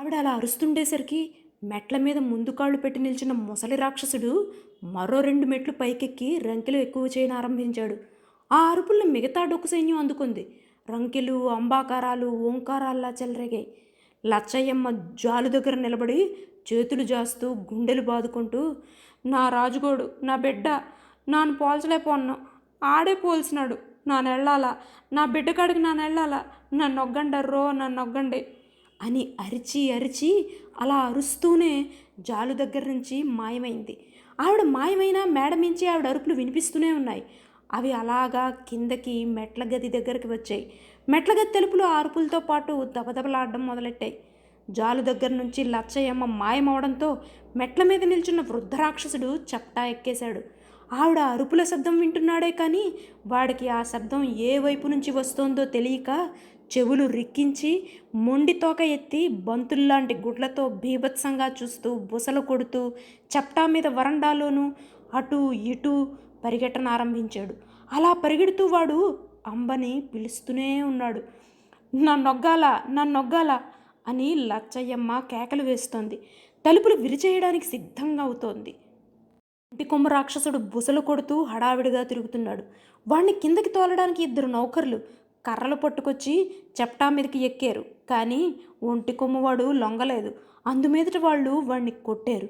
ఆవిడ అలా అరుస్తుండేసరికి మెట్ల మీద ముందు కాళ్ళు పెట్టి నిల్చున్న ముసలి రాక్షసుడు మరో 2 మెట్లు పైకెక్కి రంకెలు ఎక్కువ చేయని ఆరంభించాడు. ఆ అరుపుల్ని మిగతా డొక్కు సైన్యం అందుకుంది. రంకెలు, అంబాకారాలు, ఓంకారాల్లా చెలరేగాయి. లచ్చయ్యమ్మ జాలు దగ్గర నిలబడి చేతులు జాస్తూ గుండెలు బాదుకుంటూ, నా రాజుగోడు, నా బిడ్డ, నాను పోల్చలేపోన్నాను, ఆడే పోల్చినాడు, నానెళ్ళాలా, నా బిడ్డ కాడికి నానెళ్ళాలా, నన్నొగ్గండర్రో, నన్నొగ్గండి అని అరిచి అరిచి అలా అరుస్తూనే జాలు దగ్గర నుంచి మాయమైంది. ఆవిడ మాయమైన మేడ మించి ఆవిడ అరుపులు వినిపిస్తూనే ఉన్నాయి. అవి అలాగా కిందకి మెట్ల గది దగ్గరికి వచ్చాయి. మెట్ల గది తలుపులు ఆ అరుపులతో పాటు దబదబలాడడం మొదలెట్టాయి. జాలు దగ్గర నుంచి లచ్చయ్యమ్మ మాయమవడంతో మెట్ల మీద నిల్చున్న వృద్ధ రాక్షసుడు చప్టా ఎక్కేశాడు. ఆవిడ అరుపుల శబ్దం వింటున్నాడే కానీ వాడికి ఆ శబ్దం ఏ వైపు నుంచి వస్తోందో తెలియక చెవులు రిక్కించి మొండి తోక ఎత్తి బంతుల్లాంటి గుడ్లతో బీభత్సంగా చూస్తూ బుసలు కొడుతూ చప్టా మీద వరండాలోనూ అటూ ఇటూ పరిగెట్టనారంభించాడు. అలా పరిగెడుతూ వాడు అంబని పిలుస్తూనే ఉన్నాడు. నన్నొగ్గాల, నన్నొగ్గాల అని లచ్చయ్యమ్మ కేకలు వేస్తోంది. తలుపులు విరిచేయడానికి సిద్ధంగా అవుతోంది. ఇంటి కొమ్మ రాక్షసుడు బుసలు కొడుతూ హడావిడిగా తిరుగుతున్నాడు. వాణ్ణి కిందకి తోలడానికి 2 నౌకర్లు కర్రలు పట్టుకొచ్చి చెప్టా మీదకి ఎక్కారు. కానీ ఒంటి కొమ్మవాడు లొంగలేదు. అందుమీదట వాళ్ళు వాణ్ణి కొట్టారు.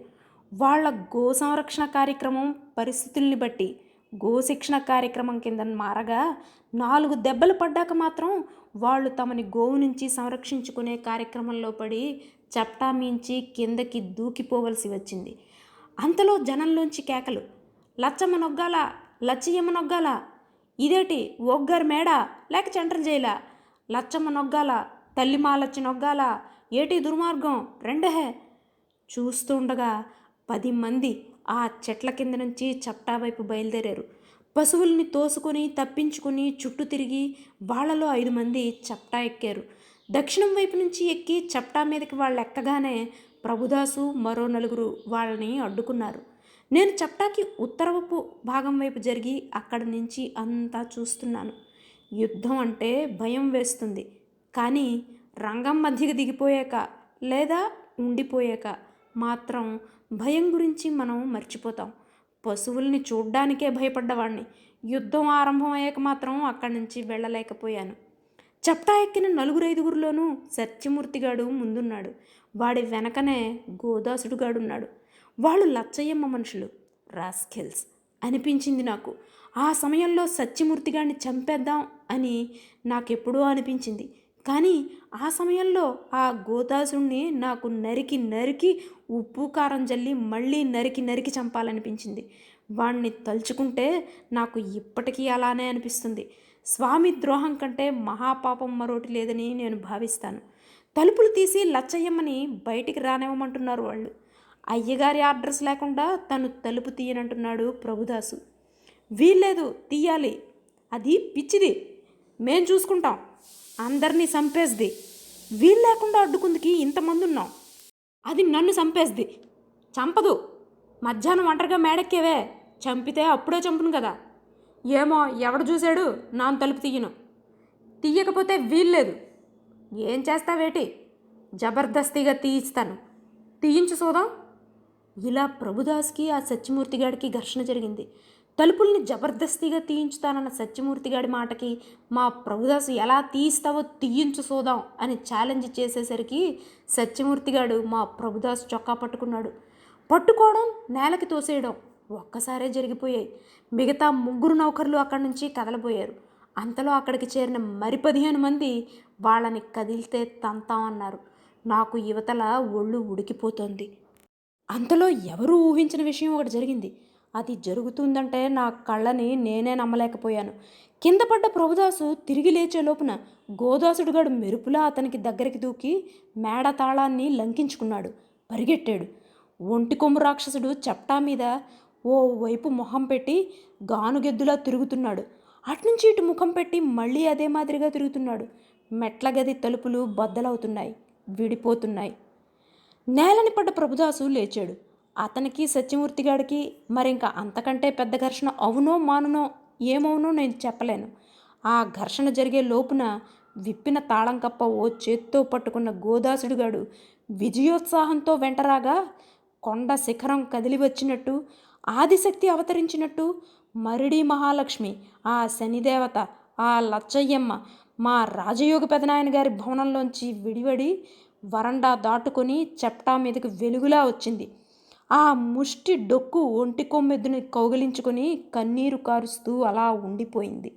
వాళ్ళ గో సంరక్షణ కార్యక్రమం పరిస్థితుల్ని బట్టి గోశిక్షణ కార్యక్రమం కింద మారగా 4 దెబ్బలు పడ్డాక మాత్రం వాళ్ళు తమని గోవు నుంచి సంరక్షించుకునే కార్యక్రమంలో పడి చప్టా మించి కిందకి దూకిపోవలసి వచ్చింది. అంతలో జనంలోంచి కేకలు, లచ్చమ్మ నొగ్గాల, లచ్చయ్యమ్మ నొగ్గాల, ఇదేటి ఒగ్గారు మేడా లేక సెంట్రల్ జైలా, లచ్చమ్మ నొగ్గాల, తల్లి మాలచ్చి నొగ్గాల, ఏటి దుర్మార్గం రెండహే. చూస్తుండగా 10 మంది ఆ చెట్ల కింద నుంచి చప్టా వైపు బయలుదేరారు. పశువుల్ని తోసుకొని తప్పించుకుని చుట్టూ తిరిగి వాళ్లలో 5 మంది చప్టా ఎక్కారు. దక్షిణం వైపు నుంచి ఎక్కి చప్టా మీదకి వాళ్ళు ఎక్కగానే ప్రభుదాసు మరో 4 వాళ్ళని అడ్డుకున్నారు. నేను చప్టాకి ఉత్తరపు భాగం వైపు జరిగి అక్కడి నుంచి అంతా చూస్తున్నాను. యుద్ధం అంటే భయం వేస్తుంది. కానీ రంగం మధ్యకి దిగిపోయాక లేదా ఉండిపోయాక మాత్రం భయం గురించి మనం మర్చిపోతాం. పశువుల్ని చూడ్డానికే భయపడ్డవాణ్ణి. యుద్ధం ఆరంభం అయ్యాక మాత్రం అక్కడి నుంచి వెళ్ళలేకపోయాను. చప్టా ఎక్కిన 4-5గురిలోనూ సత్యమూర్తిగాడు ముందున్నాడు. వాడి వెనకనే గోదాసుడుగాడున్నాడు. వాళ్ళు లచ్చయ్యమ్మ మనుషులు, రాస్కెల్స్ అనిపించింది నాకు. ఆ సమయంలో సత్యమూర్తిగాడిని చంపేద్దాం అని నాకెప్పుడూ అనిపించింది. కానీ ఆ సమయంలో ఆ గోదాసుడిని నాకు నరికి నరికి ఉప్పు కారం జల్లి మళ్ళీ నరికి నరికి చంపాలనిపించింది. వాణ్ణి తలుచుకుంటే నాకు ఇప్పటికీ అలానే అనిపిస్తుంది. స్వామి ద్రోహం కంటే మహాపాపం మరోటి లేదని నేను భావిస్తాను. తలుపులు తీసి లచ్చయ్యమ్మని బయటికి రానివ్వమంటున్నారు వాళ్ళు. అయ్యగారి ఆర్డర్స్ లేకుండా తను తలుపు తీయనంటున్నాడు ప్రభుదాసు. వీల్లేదు, తీయాలి, అది పిచ్చిది, మేం చూసుకుంటాం, అందరినీ చంపేస్ది, వీలు లేకుండా అడ్డుకుందికి ఇంతమంది ఉన్నాం, అది నన్ను చంపేస్ది, చంపదు, మధ్యాహ్నం ఒంటరిగా మేడెక్కేవే, చంపితే అప్పుడే చంపును కదా, ఏమో ఎవడు చూశాడు, నాను తలుపు తీయను, తీయకపోతే వీల్లేదు, ఏం చేస్తావేటి, జబర్దస్తిగా తీయిస్తాను, తీయించు చూద్దాం. ఇలా ప్రభుదాస్కి ఆ సత్యమూర్తిగాడికి ఘర్షణ జరిగింది. తలుపుల్ని జబర్దస్తిగా తీయించుతానన్న సత్యమూర్తిగాడి మాటకి మా ప్రభుదాసు ఎలా తీయిస్తావో తీయించు చూద్దాం అని ఛాలెంజ్ చేసేసరికి సత్యమూర్తిగాడు మా ప్రభుదాసు చొక్కా పట్టుకున్నాడు. పట్టుకోవడం, నేలకి తోసేయడం ఒక్కసారే జరిగిపోయాయి. మిగతా 3 నౌకర్లు అక్కడి నుంచి కదలబోయారు. అంతలో అక్కడికి చేరిన మరి 15 మంది వాళ్ళని కదిలితే తంతామన్నారు. నాకు యువతల ఒళ్ళు ఉడికిపోతోంది. అంతలో ఎవరూ ఊహించిన విషయం ఒకటి జరిగింది. అది జరుగుతుందంటే నా కళ్ళని నేనే నమ్మలేకపోయాను. కింద పడ్డ ప్రభుదాసు తిరిగి లేచే లోపున గోదాసుడుగాడు మెరుపులా అతనికి దగ్గరికి దూకి మేడ తాళాన్ని లంకించుకున్నాడు. పరిగెట్టాడు. ఒంటి కొమ్ము రాక్షసుడు చప్టా మీద ఓ వైపు మొహం పెట్టి గానుగెద్దులా తిరుగుతున్నాడు. అట్నుంచి ఇటు ముఖం పెట్టి మళ్ళీ అదే మాదిరిగా తిరుగుతున్నాడు. మెట్ల గది తలుపులు బద్దలవుతున్నాయి, విడిపోతున్నాయి. నేలని పడ్డ ప్రభుదాసు లేచాడు. అతనికి సత్యమూర్తిగాడికి మరింక అంతకంటే పెద్ద ఘర్షణ అవునో మానునో ఏమవునో నేను చెప్పలేను. ఆ ఘర్షణ జరిగే లోపున విప్పిన తాళం కప్ప ఓ చేత్తో పట్టుకున్న గోదాసుడిగాడు విజయోత్సాహంతో వెంటరాగా కొండ శిఖరం కదిలి వచ్చినట్టు, ఆదిశక్తి అవతరించినట్టు, మరిడి మహాలక్ష్మి, ఆ శనిదేవత, ఆ లచ్చయ్యమ్మ మా రాజయోగ పెదనాయన గారి భవనంలోంచి విడివడి వరండా దాటుకొని చెప్టా మీదకి వెలుగులా వచ్చింది. ఆ ముష్టి డొక్కు ఒంటి కొమ్మెద్దుని కౌగిలించుకొని కన్నీరు కారుస్తూ అలా ఉండిపోయింది.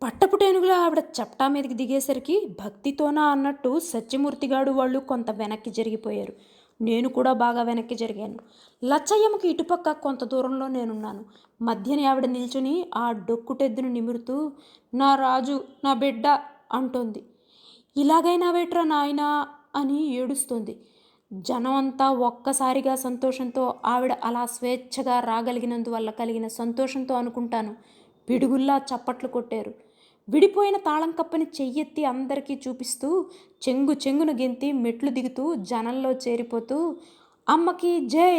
పట్టపుటేనుగులా ఆవిడ చప్టా మీదకి దిగేసరికి భక్తితోనా అన్నట్టు సత్యమూర్తిగాడు వాళ్ళు కొంత వెనక్కి జరిగిపోయారు. నేను కూడా బాగా వెనక్కి జరిగాను. లచ్చయ్యమ్మకి ఇటుపక్క కొంత దూరంలో నేనున్నాను. మధ్యని ఆవిడ నిల్చుని ఆ డొక్కుటెద్దును నిమురుతూ నా రాజు, నా బిడ్డ అంటోంది. ఇలాగైనా వేట్రా నాయనా అని ఏడుస్తోంది. జనం అంతా ఒక్కసారిగా సంతోషంతో, ఆవిడ అలా స్వేచ్ఛగా రాగలిగినందువల్ల కలిగిన సంతోషంతో అనుకుంటాను, పిడుగుల్లా చప్పట్లు కొట్టారు. విడిపోయిన తాళం కప్పని చెయ్యెత్తి అందరికీ చూపిస్తూ చెంగు చెంగున గెంతి మెట్లు దిగుతూ జనంలో చేరిపోతూ అమ్మకి జై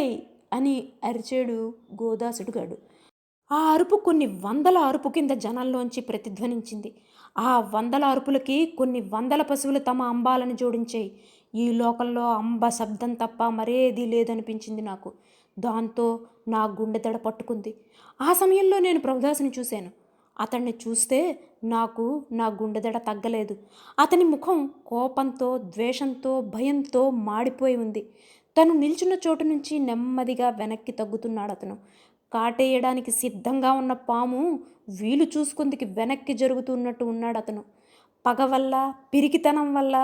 అని అరిచాడు గోదాసుడుగాడు. ఆ అరుపు కొన్ని వందల అరుపు కింద జనంలోంచి ప్రతిధ్వనించింది. ఆ వందల అరుపులకి కొన్ని వందల పశువులు తమ అంబాలను జోడించాయి. ఈ లోకంలో అంబ శబ్దం తప్ప మరేదీ లేదనిపించింది నాకు. దాంతో నా గుండె దడ పట్టుకుంది. ఆ సమయంలో నేను ప్రభుదాసుని చూశాను. అతన్ని చూస్తే నాకు నా గుండెదడ తగ్గలేదు. అతని ముఖం కోపంతో, ద్వేషంతో, భయంతో మాడిపోయి ఉంది. తను నిల్చున్న చోటు నుంచి నెమ్మదిగా వెనక్కి తగ్గుతున్నాడు అతను. కాటేయడానికి సిద్ధంగా ఉన్న పాము వీలు చూసుకుందికి వెనక్కి జరుగుతున్నట్టు ఉన్నాడు అతను. పగ వల్ల, పిరికితనం వల్ల,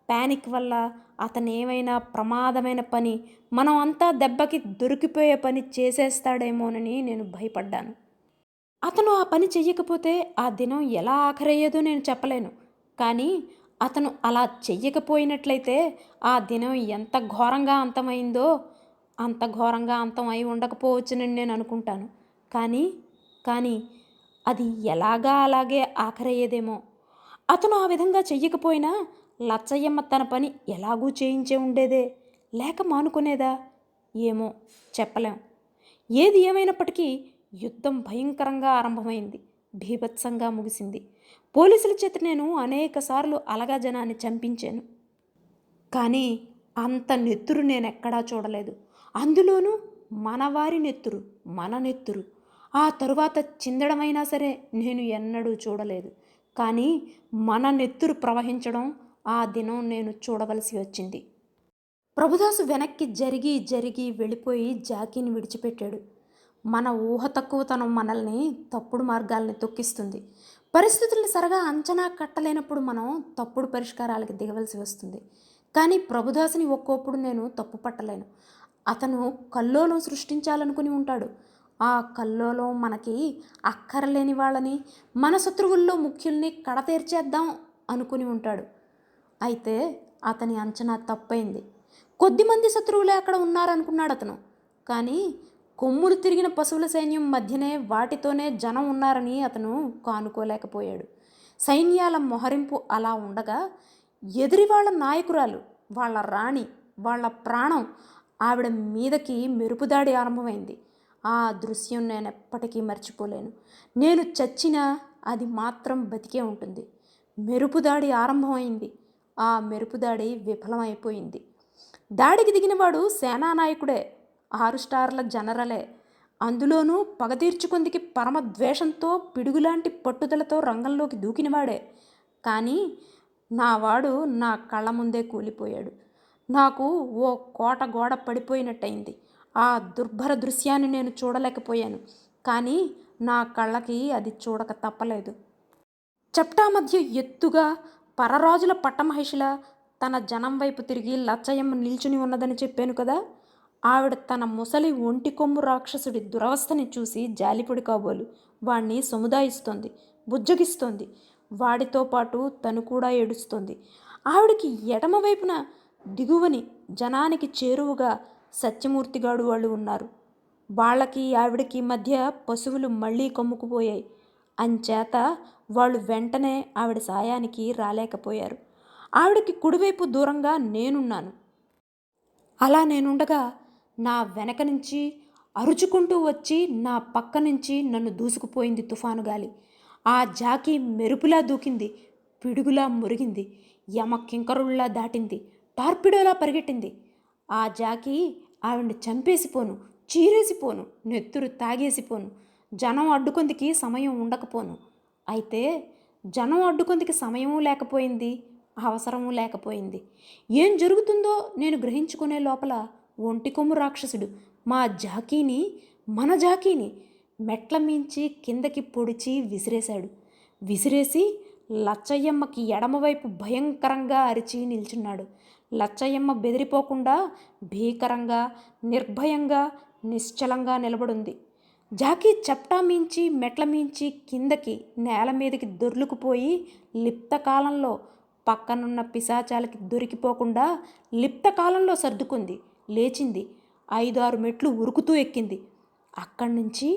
ప్యానిక్ వల్ల అతను ఏమైనా ప్రమాదమైన పని, మనం అంతా దెబ్బకి దొరికిపోయే పని చేసేస్తాడేమోనని నేను భయపడ్డాను. అతను ఆ పని చెయ్యకపోతే ఆ దినం ఎలా ఆఖరయ్యేదో నేను చెప్పలేను. కానీ అతను అలా చెయ్యకపోయినట్లయితే ఆ దినం ఎంత ఘోరంగా అంతమైందో అంత ఘోరంగా అంతం అయి ఉండకపోవచ్చునని నేను అనుకుంటాను. కానీ కానీ అది ఎలాగా అలాగే ఆఖరయ్యేదేమో. అతను ఆ విధంగా చెయ్యకపోయినా లచ్చయ్యమ్మ తన పని ఎలాగూ చేయించే ఉండేదే, లేక మానుకునేదా? ఏమో చెప్పలేం. ఏది ఏమైనప్పటికీ యుద్ధం భయంకరంగా ఆరంభమైంది. భీభత్సంగా ముగిసింది. పోలీసుల చేత నేను అనేకసార్లు అలగా జనాన్ని చంపించాను. కానీ అంత నెత్తురు నేనెక్కడా చూడలేదు. అందులోనూ మనవారి నెత్తురు, మన నెత్తురు. ఆ తరువాత చిందడమైనా సరే నేను ఎన్నడూ చూడలేదు. కానీ మన నెత్తురు ప్రవహించడం ఆ దినం నేను చూడవలసి వచ్చింది. ప్రభుదాసు వెనక్కి జరిగి జరిగి వెళ్ళిపోయి జాకీని విడిచిపెట్టాడు. మన ఊహ తక్కువతనం మనల్ని తప్పుడు మార్గాల్ని తొక్కిస్తుంది. పరిస్థితుల్ని సరిగా అంచనా కట్టలేనప్పుడు మనం తప్పుడు పరిష్కారాలకి దిగవలసి వస్తుంది. కానీ ప్రభుదాసుని ఒక్కోప్పుడు నేను తప్పు పట్టలేను. అతను కల్లోలం సృష్టించాలనుకుని ఉంటాడు. ఆ కల్లోలం మనకి అక్కరలేని వాళ్ళని, మన శత్రువుల్లో ముఖ్యుల్ని కడతేర్చేద్దాం అనుకుని ఉంటాడు. అయితే అతని అంచనా తప్పైంది. కొద్దిమంది శత్రువులే అక్కడ ఉన్నారనుకున్నాడు అతను. కానీ కొమ్ములు తిరిగిన పశువుల సైన్యం మధ్యనే వాటితోనే జనం ఉన్నారని అతను కానుకోలేకపోయాడు. సైన్యాల మొహరింపు అలా ఉండగా ఎదురి వాళ్ళ నాయకురాలు, వాళ్ళ రాణి, వాళ్ళ ప్రాణం, ఆవిడ మీదకి మెరుపుదాడి ఆరంభమైంది. ఆ దృశ్యం నేను ఎప్పటికీ మర్చిపోలేను. నేను చచ్చినా అది మాత్రం బతికే ఉంటుంది. మెరుపుదాడి ఆరంభమైంది. ఆ మెరుపుదాడి విఫలమైపోయింది. దాడికి దిగినవాడు సేనానాయకుడే, 6 స్టార్ల జనరలే. అందులోనూ పగ తీర్చుకుందికి పరమ ద్వేషంతో, పిడుగులాంటి పట్టుదలతో రంగంలోకి దూకినవాడే. కానీ నావాడు నా కళ్ళ ముందే కూలిపోయాడు. నాకు ఓ కోట గోడ పడిపోయినట్టయింది. ఆ దుర్భర దృశ్యాన్ని నేను చూడలేకపోయాను. కానీ నా కళ్ళకి అది చూడక తప్పలేదు. చప్టా మధ్య ఎత్తుగా పరరాజుల పట్టమహిషిలా తన జనం వైపు తిరిగి లచ్చయ్యమ్మ నిల్చుని ఉన్నదని చెప్పాను కదా. ఆవిడ తన ముసలి ఒంటి కొమ్ము రాక్షసుడి దురవస్థని చూసి జాలిపడి కాబోలు వాణ్ణి సముదాయిస్తోంది, బుజ్జగిస్తోంది. వాడితో పాటు తను కూడా ఏడుస్తోంది. ఆవిడికి ఎడమ వైపున దిగువని జనానికి చేరువుగా సత్యమూర్తిగాడు వాళ్ళు ఉన్నారు. వాళ్ళకి ఆవిడకి మధ్య పశువులు మళ్ళీ కమ్ముకుపోయాయి. అంచేత వాళ్ళు వెంటనే ఆవిడ సాయానికి రాలేకపోయారు. ఆవిడకి కుడివైపు దూరంగా నేనున్నాను. అలా నేనుండగా నా వెనక నుంచి అరుచుకుంటూ వచ్చి నా పక్క నుంచి నన్ను దూసుకుపోయింది తుఫాను గాలి. ఆ జాకీ మెరుపులా దూకింది. పిడుగులా మురిగింది. యమ కింకరుల్లా దాటింది. టార్పిడోలా పరిగెట్టింది. ఆ జాకీ ఆవిడ్ని చంపేసిపోను, చీరేసిపోను, నెత్తురు తాగేసిపోను, జనం అడ్డుకొందికి సమయం ఉండకపోను. అయితే జనం అడ్డుకొందికి సమయమూ లేకపోయింది, అవసరమూ లేకపోయింది. ఏం జరుగుతుందో నేను గ్రహించుకునే లోపల ఒంటి కొమ్ము రాక్షసుడు మా జాకీని, మన జాకీని మెట్ల మించి కిందకి పొడిచి విసిరేశాడు. విసిరేసి లచ్చయ్యమ్మకి ఎడమవైపు భయంకరంగా అరిచి నిల్చున్నాడు. లచ్చయ్యమ్మ బెదిరిపోకుండా భీకరంగా, నిర్భయంగా, నిశ్చలంగా నిలబడింది. జాకీ చప్టా మించి మెట్ల మించి కిందకి నేల మీదకి దొర్లుకుపోయి లిప్తకాలంలో పక్కనున్న పిశాచాలకి దొరికిపోకుండా లిప్తకాలంలో సర్దుకుంది. లేచింది. 5-6 మెట్లు ఉరుకుతూ ఎక్కింది. అక్కడి నుంచి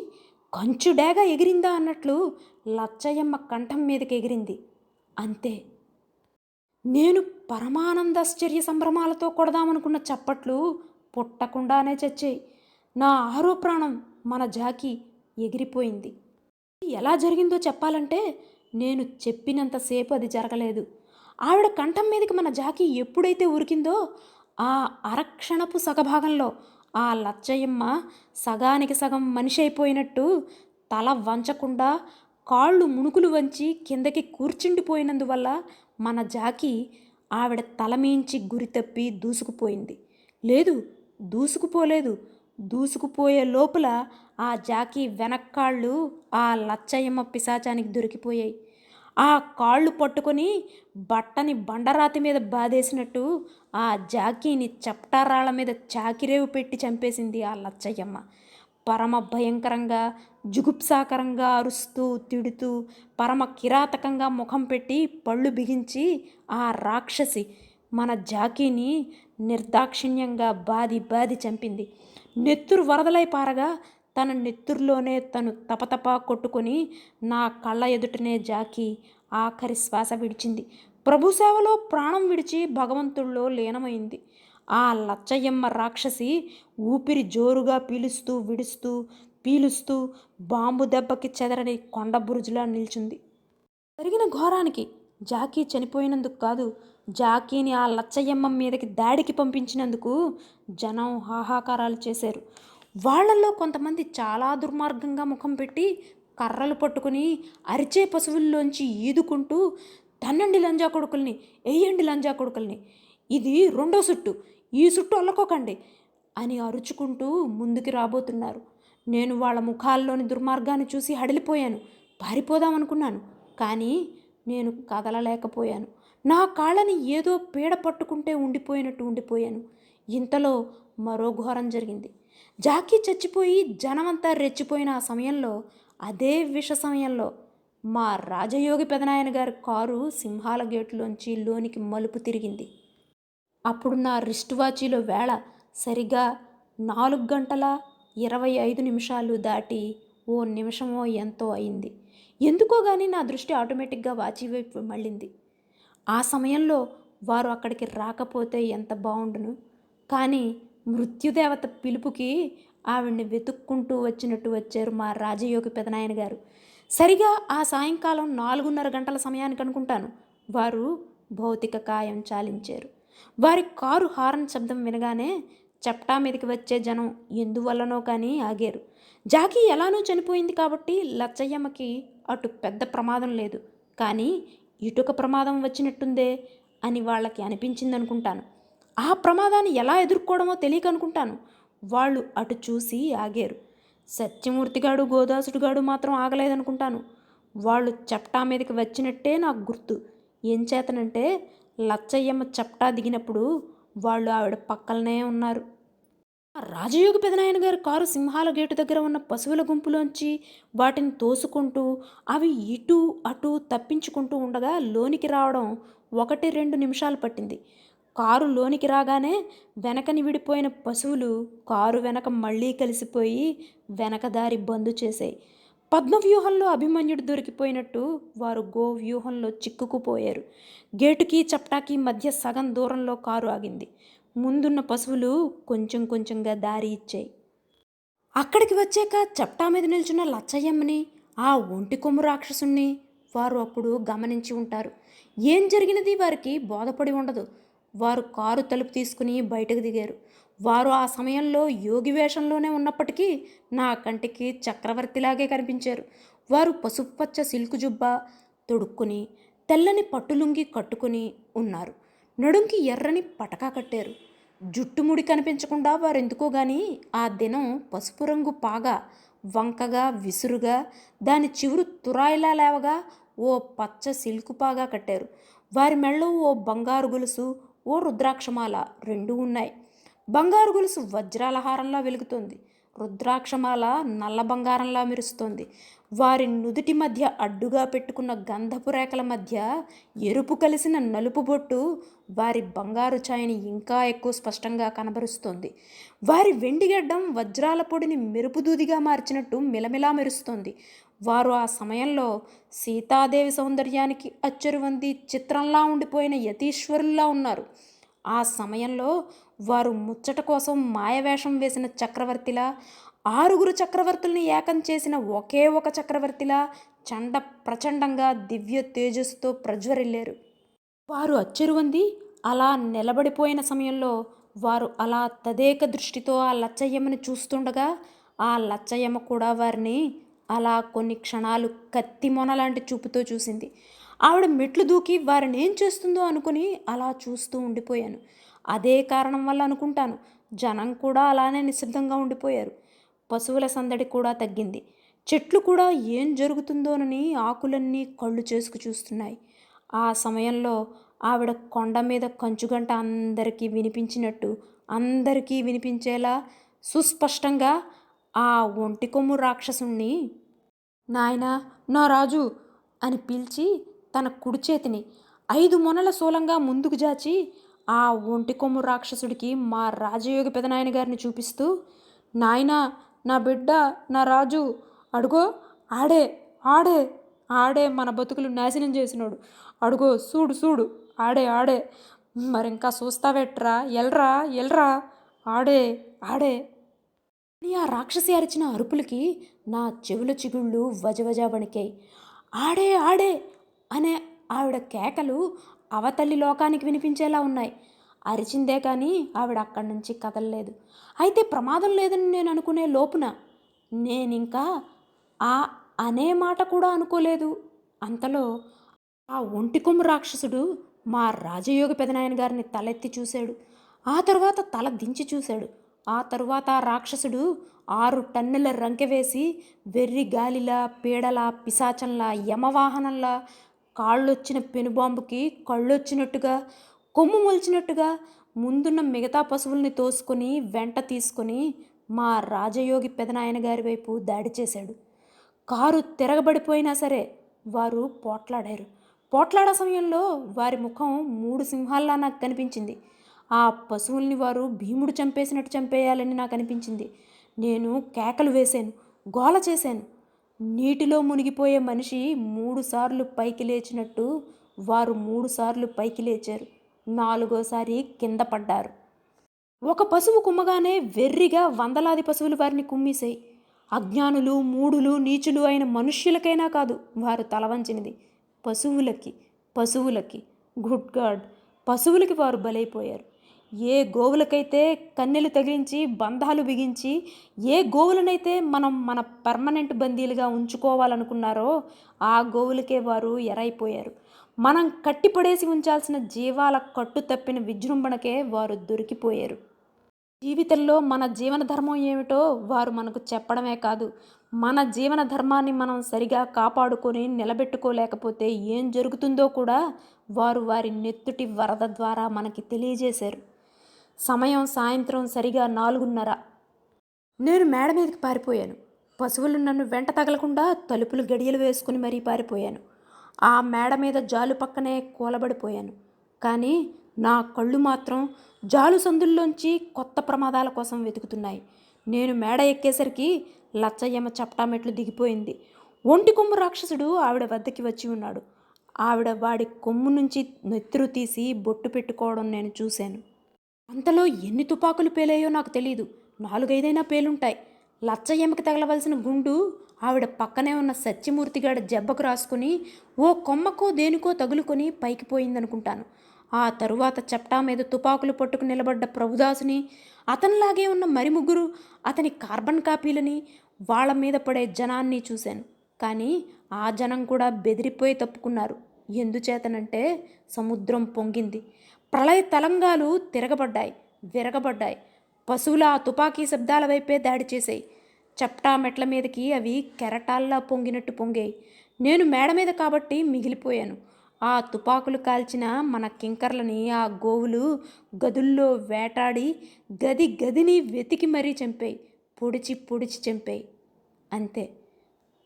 కంచుడేగా ఎగిరిందా అన్నట్లు లచ్చయ్యమ్మ కంఠం మీదకి ఎగిరింది. అంతే. నేను పరమానందాశ్చర్య సంభ్రమాలతో కొడదామనుకున్న చప్పట్లు పుట్టకుండానే చచ్చాయి. నా ఆరో ప్రాణం మన జాకీ ఎగిరిపోయింది. ఎలా జరిగిందో చెప్పాలంటే నేను చెప్పినంతసేపు అది జరగలేదు. ఆవిడ కంఠం మీదకి మన జాకీ ఎప్పుడైతే ఉరికిందో ఆ అరక్షణపు సగభాగంలో ఆ లచ్చయ్యమ్మ సగానికి సగం మనిషి అయిపోయినట్టు తల వంచకుండా కాళ్ళు మునుకులు వంచి కిందకి కూర్చుండిపోయినందువల్ల మన జాకీ ఆవిడ తలమీంచి గురి తప్పి దూసుకుపోయింది. లేదు, దూసుకుపోలేదు. దూసుకుపోయే లోపల ఆ జాకీ వెనక్కాళ్ళు ఆ లచ్చయ్యమ్మ పిశాచానికి దొరికిపోయాయి. ఆ కాళ్ళు పట్టుకొని బట్టని బండరాతి మీద బాధేసినట్టు ఆ జాకీని చప్టారాళ్ళ మీద చాకిరేవు పెట్టి చంపేసింది ఆ లచ్చయ్యమ్మ. పరమ భయంకరంగా, జుగుప్సాకరంగా అరుస్తూ తిడుతూ, పరమ కిరాతకంగా ముఖం పెట్టి పళ్ళు బిగించి ఆ రాక్షసి మన జాకీని నిర్దాక్షిణ్యంగా బాది బాది చంపింది. నెత్తురు వరదలై పారగా తన నెత్తురులోనే తను తపతపా కొట్టుకొని నా కళ్ళ ఎదుటనే జాకీ ఆఖరి శ్వాస విడిచింది. ప్రభుసేవలో ప్రాణం విడిచి భగవంతుల్లో లీనమైంది. ఆ లచ్చయ్యమ్మ రాక్షసి ఊపిరి జోరుగా పీలుస్తూ విడుస్తూ పీలుస్తూ బాంబు దెబ్బకి చెదరని కొండ బురుజులా నిల్చుంది. జరిగిన ఘోరానికి జాకీ చనిపోయినందుకు కాదు, జాకీని ఆ లచ్చయ్యమ్మ మీదకి దాడికి పంపించినందుకు జనం హాహాకారాలు చేశారు. వాళ్లలో కొంతమంది చాలా దుర్మార్గంగా ముఖం పెట్టి కర్రలు పట్టుకుని అరిచే పశువుల్లోంచి ఈదుకుంటూ తన్నండి లంజా కొడుకుల్ని, వెయ్యండి లంజా కొడుకుల్ని, ఇది రెండో సుట్టు, ఈ సుట్టు అల్లుకోకండి అని అరుచుకుంటూ ముందుకి రాబోతున్నారు. నేను వాళ్ళ ముఖాల్లోని దుర్మార్గాన్ని చూసి హడలిపోయాను. పారిపోదామనుకున్నాను. కానీ నేను కదలలేకపోయాను. నా కాళ్ళని ఏదో పీడ పట్టుకుంటే ఉండిపోయినట్టు ఉండిపోయాను. ఇంతలో మరో ఘోరం జరిగింది. జాకీ చచ్చిపోయి జనమంతా రెచ్చిపోయిన ఆ సమయంలో, అదే విష సమయంలో మా రాజయోగి పెదనాయన గారి కారు సింహాల గేటులోంచి లోనికి మలుపు తిరిగింది. అప్పుడు నా రిస్ట్ వాచీలో వేళ సరిగా 4:25 దాటి ఓ నిమిషమో ఎంతో అయింది. ఎందుకో గానీ నా దృష్టి ఆటోమేటిక్గా వాచీ వైపు మళ్ళింది. ఆ సమయంలో వారు అక్కడికి రాకపోతే ఎంత బాగుండును. కానీ మృత్యుదేవత పిలుపుకి ఆవిడ్ని వెతుక్కుంటూ వచ్చినట్టు వచ్చారు మా రాజయోగి పెదనాయన గారు. సరిగా ఆ సాయంకాలం 4:30 సమయానికి అనుకుంటాను వారు భౌతిక కాయం చాలించారు. వారి కారు హారన్ శబ్దం వినగానే చప్టా మీదకి వచ్చే జనం ఎందువల్లనో కానీ ఆగారు. జాకీ ఎలానో చనిపోయింది కాబట్టి లచ్చయ్యమ్మకి అటు పెద్ద ప్రమాదం లేదు. కానీ ఇటుక ప్రమాదం వచ్చినట్టుందే అని వాళ్ళకి అనిపించిందనుకుంటాను. ఆ ప్రమాదాన్ని ఎలా ఎదుర్కోవడమో తెలియకనుకుంటాను వాళ్ళు అటు చూసి ఆగారు. సత్యమూర్తిగాడు గోదాసుడుగాడు మాత్రం ఆగలేదనుకుంటాను. వాళ్ళు చప్టా మీదకి వచ్చినట్టే నాకు గుర్తు. ఏం చేతనంటే లచ్చయ్యమ్మ చప్టా దిగినప్పుడు వాళ్ళు ఆవిడ పక్కలనే ఉన్నారు. రాజయోగి పెదనాయన గారి కారు సింహాల గేటు దగ్గర ఉన్న పశువుల గుంపులోంచి వాటిని తోసుకుంటూ అవి ఇటు అటు తప్పించుకుంటూ ఉండగా లోనికి రావడం 1-2 నిమిషాలు పట్టింది. కారు లోనికి రాగానే వెనకని విడిపోయిన పశువులు కారు వెనక మళ్ళీ కలిసిపోయి వెనక దారి బందు చేశాయి. పద్మవ్యూహంలో అభిమన్యుడు దొరికిపోయినట్టు వారు గోవ్యూహంలో చిక్కుకుపోయారు. గేటుకి చప్టాకి మధ్య సగం దూరంలో కారు ఆగింది. ముందున్న పశువులు కొంచెం కొంచెంగా దారి ఇచ్చాయి. అక్కడికి వచ్చాక చప్టా మీద నిల్చున్న లచ్చయ్యమ్మని, ఆ ఒంటి కొమ్ము రాక్షసుణ్ణి వారు అప్పుడు గమనించి ఉంటారు. ఏం జరిగినది వారికి బోధపడి ఉండదు. వారు కారు తలుపు తీసుకుని బయటకు దిగారు. వారు ఆ సమయంలో యోగి వేషంలోనే ఉన్నప్పటికీ నా కంటికి చక్రవర్తిలాగే కనిపించారు. వారు పసుపుపచ్చ సిల్కు జుబ్బా తొడుక్కుని తెల్లని పట్టులుంగి కట్టుకుని ఉన్నారు. నడుంకి ఎర్రని పటకా కట్టారు. జుట్టుముడి కనిపించకుండా వారెందుకో గాని ఆ దినం పసుపు రంగు పాగా వంకగా విసురుగా దాని చివురు తురాయిలా లేవగా ఓ పచ్చ సిల్కు పాగా కట్టారు. వారి మెళ్ళో ఓ బంగారు గొలుసు, ఓ రుద్రాక్షమాల రెండూ ఉన్నాయి. బంగారు గొలుసు వజ్రాల హారంలా వెలుగుతోంది. రుద్రాక్షమాల నల్ల బంగారంలా మెరుస్తోంది. వారి నుదుటి మధ్య అడ్డుగా పెట్టుకున్న గంధపు రేఖల మధ్య ఎరుపు కలిసిన నలుపు బొట్టు వారి బంగారు ఛాయని ఇంకా ఎక్కువ స్పష్టంగా కనబరుస్తోంది. వారి వెండిగడ్డం వజ్రాల పొడిని మెరుపు దూదిగా మార్చినట్టు మిలమిలా మెరుస్తోంది. వారు ఆ సమయంలో సీతాదేవి సౌందర్యానికి అచ్చెరువంది చిత్రంలా ఉండిపోయిన యతీశ్వరుల్లా ఉన్నారు. ఆ సమయంలో వారు ముచ్చట కోసం మాయవేషం వేసిన చక్రవర్తిలా, ఆరుగురు చక్రవర్తుల్ని ఏకం చేసిన ఒకే ఒక చక్రవర్తిలా చండ ప్రచండంగా దివ్య తేజస్సుతో ప్రజ్వరిల్లారు. వారు అచ్చెరువంది అలా నిలబడిపోయిన సమయంలో వారు అలా తదేక దృష్టితో ఆ లచ్చయ్యమ్మని చూస్తుండగా ఆ లచ్చయ్యమ్మ కూడా వారిని అలా కొన్ని క్షణాలు కత్తి మొనలాంటి చూపుతో చూసింది. ఆవిడ మెట్లు దూకి వారిని ఏం చేస్తుందో అనుకుని అలా చూస్తూ ఉండిపోయాను. అదే కారణం వల్ల అనుకుంటాను జనం కూడా అలానే నిశ్శబ్దంగా ఉండిపోయారు. పశువుల సందడి కూడా తగ్గింది. చెట్లు కూడా ఏం జరుగుతుందోనని ఆకులన్నీ కళ్ళు చేసుకు చూస్తున్నాయి. ఆ సమయంలో ఆవిడ కొండ మీద కంచుగంట అందరికీ వినిపించినట్టు అందరికీ వినిపించేలా సుస్పష్టంగా ఆ ఒంటి కొమ్ము రాక్షసుణ్ణి నాయనా నా రాజు అని పిలిచి తన కుడి చేతిని 5 మొనల శూలంగా ముందుకు జాచి ఆ ఒంటి కొమ్ము రాక్షసుడికి మా రాజయోగి పెదనాయన గారిని చూపిస్తూ, నాయనా నా బిడ్డ నా రాజు అడుగో ఆడే ఆడే ఆడే మన బతుకులు నాశనం చేసినోడు అడుగో చూడు చూడు ఆడే ఆడే మరింకా చూస్తావెట్రా ఎల్రా ఎల్రా ఆడే ఆడే అని ఆ రాక్షసి అరిచిన అరుపులకి నా చెవుల చిగుళ్ళు వజవజ వణికాయి. ఆడే ఆడే అనే ఆవిడ కేకలు అవతల్లి లోకానికి వినిపించేలా ఉన్నాయి. అరిచిందే కానీ ఆవిడ అక్కడి నుంచి కదలలేదు. అయితే ప్రమాదం లేదని నేను అనుకునే లోపున నేనింకా ఆ అనే మాట కూడా అనుకోలేదు. అంతలో ఆ ఒంటి కొమ్ము రాక్షసుడు మా రాజయోగ పెదనాయన గారిని తలెత్తి చూశాడు. ఆ తరువాత తల దించి చూశాడు. ఆ తరువాత ఆ రాక్షసుడు 6 టన్నుల రంకె వేసి వెర్రి గాలిలా పీడలా పిశాచంలా యమవాహనంలా కాళ్ళొచ్చిన పెనుబాంబుకి కళ్ళొచ్చినట్టుగా కొమ్ము మొలిచినట్టుగా ముందున్న మిగతా పశువుల్ని తోసుకొని వెంట తీసుకొని మా రాజయోగి పెదనాయన గారి వైపు దాడి చేశాడు. కారు తిరగబడిపోయినా సరే వారు పోట్లాడారు. పోట్లాడే సమయంలో వారి ముఖం 3 సింహాల్లా నాకు కనిపించింది. ఆ పశువుల్ని వారు భీముడు చంపేసినట్టు చంపేయాలని నాకు అనిపించింది. నేను కేకలు వేశాను, గోల చేశాను. నీటిలో మునిగిపోయే మనిషి 3 సార్లు పైకి లేచినట్టు వారు 3 సార్లు పైకి లేచారు. 4వసారి కింద పడ్డారు. ఒక పశువు కుమ్మగానే వెర్రిగా వందలాది పశువులు వారిని కుమ్మేశాయి. అజ్ఞానులు మూఢులు నీచులు అయిన మనుష్యులకైనా కాదు వారు తలవంచినది, పశువులకి పశువులకి గుడ్ గాడ్ పశువులకి వారు బలైపోయారు. ఏ గోవులకైతే కన్నెలు తగిలించి బంధాలు బిగించి ఏ గోవులనైతే మనం మన పర్మనెంట్ బందీలుగా ఉంచుకోవాలనుకున్నారో ఆ గోవులకే వారు ఎరైపోయారు. మనం కట్టిపడేసి ఉంచాల్సిన జీవాల కట్టు తప్పిన విజృంభణకే వారు దొరికిపోయారు. జీవితంలో మన జీవన ధర్మం ఏమిటో వారు మనకు చెప్పడమే కాదు, మన జీవన ధర్మాన్ని మనం సరిగా కాపాడుకొని నిలబెట్టుకోలేకపోతే ఏం జరుగుతుందో కూడా వారు వారి నెత్తుటి వరద ద్వారా మనకి తెలియజేశారు. సమయం సాయంత్రం సరిగా 4:30. నేను మేడ మీదకి పారిపోయాను. పశువులు నన్ను వెంట తగలకుండా తలుపులు గడియలు వేసుకుని మరీ పారిపోయాను. ఆ మేడ మీద జాలు పక్కనే కూలబడిపోయాను. కానీ నా కళ్ళు మాత్రం జాలు సందుల్లోంచి కొత్త ప్రమాదాల కోసం వెతుకుతున్నాయి. నేను మేడ ఎక్కేసరికి లచ్చయ్యమ్మ చప్టా మెట్లు దిగిపోయింది. ఒంటి కొమ్ము రాక్షసుడు ఆవిడ వద్దకి వచ్చి ఉన్నాడు. ఆవిడ వాడి కొమ్ము నుంచి నెత్తురు తీసి బొట్టు పెట్టుకోవడం నేను చూశాను. అంతలో ఎన్ని తుపాకులు పేలాయో నాకు తెలీదు. 4-5 పేలుంటాయి. లచ్చయ్యమ్మకి తగలవలసిన గుండు ఆవిడ పక్కనే ఉన్న సత్యమూర్తిగాడ జబ్బకు రాసుకుని ఓ కొమ్మకో దేనికో తగులుకొని పైకి పోయిందనుకుంటాను. ఆ తరువాత చప్టా మీద తుపాకులు పట్టుకు నిలబడ్డ ప్రభుదాసుని, అతనిలాగే ఉన్న మరి ముగ్గురు అతని కార్బన్ కాపీలని, వాళ్ళ మీద పడే జనాన్ని చూశాను. కానీ ఆ జనం కూడా బెదిరిపోయి తప్పుకున్నారు. ఎందుచేతనంటే సముద్రం పొంగింది. ప్రళయ తలంగాలు తిరగబడ్డాయి, విరగబడ్డాయి. పశువుల ఆ తుపాకీ శబ్దాల వైపే దాడి చేశాయి. చప్టా మెట్ల మీదకి అవి కెరటాల్లా పొంగినట్టు పొంగాయి. నేను మేడ మీద కాబట్టి మిగిలిపోయాను. ఆ తుపాకులు కాల్చిన మన కింకర్లని ఆ గోవులు గదుల్లో వేటాడి గది గదిని వెతికి మరీ చంపాయి. పొడిచి పొడిచి చంపాయి. అంతే.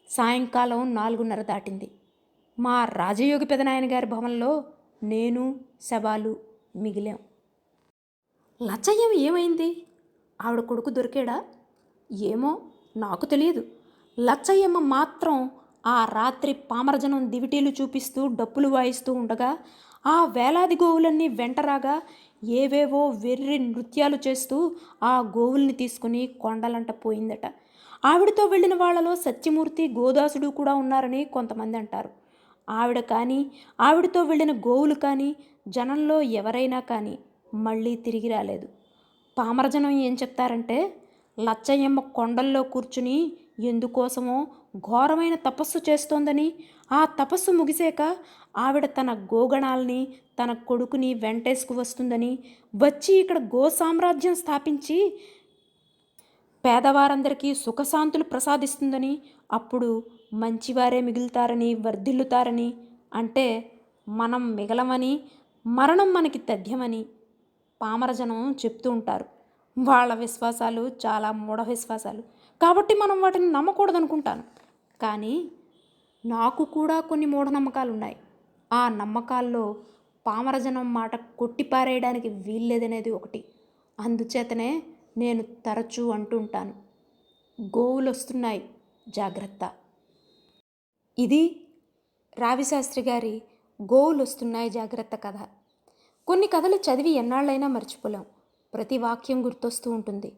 సాయంకాలం 4:30 దాటింది. మా రాజయోగి పెదనాయన గారి భవనంలో నేను, శవాలు మిగిలాం. లచ్చయ్యం ఏమైంది? ఆవిడ కొడుకు దొరికాడా? ఏమో, నాకు తెలియదు. లచ్చయ్యమ్మ మాత్రం ఆ రాత్రి పామరజనం దివిటీలు చూపిస్తూ డప్పులు వాయిస్తూ ఉండగా ఆ వేలాది గోవులన్నీ వెంటరాగా ఏవేవో వెర్రి నృత్యాలు చేస్తూ ఆ గోవుల్ని తీసుకుని కొండలంట పోయిందట. ఆవిడతో వెళ్ళిన వాళ్లలో సత్యమూర్తి, గోదాసుడు కూడా ఉన్నారని కొంతమంది అంటారు. ఆవిడ కానీ, ఆవిడతో వెళ్ళిన గోవులు కానీ, జనంలో ఎవరైనా కానీ మళ్ళీ తిరిగి రాలేదు. పామరజనం ఏం చెప్తారంటే, లచ్చయ్యమ్మ కొండల్లో కూర్చుని ఎందుకోసమో ఘోరమైన తపస్సు చేస్తోందని, ఆ తపస్సు ముగిసాక ఆవిడ తన గోగణాల్ని, తన కొడుకుని వెంటేసుకు వస్తుందని, వచ్చి ఇక్కడ గో సామ్రాజ్యం స్థాపించి పేదవారందరికీ సుఖశాంతులు ప్రసాదిస్తుందని, అప్పుడు మంచివారే మిగులుతారని, వర్ధిల్లుతారని, అంటే మనం మిగలమని, మరణం మనకి తథ్యమని పామరజనం చెప్తూ ఉంటారు. వాళ్ళ విశ్వాసాలు చాలా మూఢ విశ్వాసాలు కాబట్టి మనం వాటిని నమ్మకూడదనుకుంటాను. కానీ నాకు కూడా కొన్ని మూఢనమ్మకాలు ఉన్నాయి. ఆ నమ్మకాల్లో పామరజనం మాట కొట్టిపారేయడానికి వీల్లేదనేది ఒకటి. అందుచేతనే నేను తరచూ అంటుంటాను, గోవులు వస్తున్నాయి, జాగ్రత్త. ఇది రావిశాస్త్రి గారి గోవులు వస్తున్నాయి జాగ్రత్త కథ. కొన్ని కథలు చదివి ఎన్నాళ్ళైనా మర్చిపోలేం. ప్రతి వాక్యం గుర్తొస్తూ ఉంటుంది.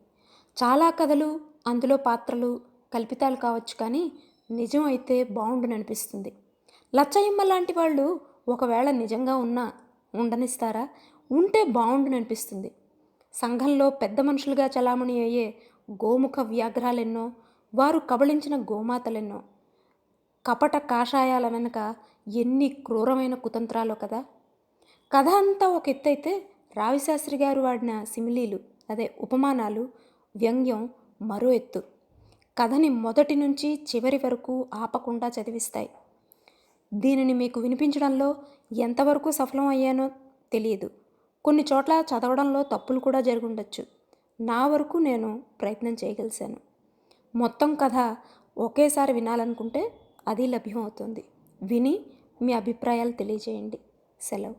చాలా కథలు, అందులో పాత్రలు కల్పితాలు కావచ్చు, కానీ నిజం అయితే బాగుండుననిపిస్తుంది. లచ్చయ్యమ్మ లాంటి వాళ్ళు ఒకవేళ నిజంగా ఉండనిస్తారా? ఉంటే బాగుండుననిపిస్తుంది. సంఘంలో పెద్ద మనుషులుగా చలామణి అయ్యే గోముఖ వ్యాఘ్రాలెన్నో, వారు కబళించిన గోమాతలెన్నో. కపట కాషాయాల వెనుక ఎన్ని క్రూరమైన కుతంత్రాలో కదా. కథ అంతా ఒక ఎత్తైతే రావిశాస్త్రి గారు వాడిన సిమిలీలు, అదే ఉపమానాలు, వ్యంగ్యం మరో ఎత్తు. కథని మొదటి నుంచి చివరి వరకు ఆపకుండా చదివిస్తాయి. దీనిని మీకు వినిపించడంలో ఎంతవరకు సఫలం అయ్యానో తెలియదు. కొన్ని చోట్ల చదవడంలో తప్పులు కూడా జరుగుండొచ్చు. నా వరకు నేను ప్రయత్నం చేయగలిశాను. మొత్తం కథ ఒకేసారి వినాలనుకుంటే అది లభ్యమవుతుంది. విని మీ అభిప్రాయాలు తెలియజేయండి. సెలవు.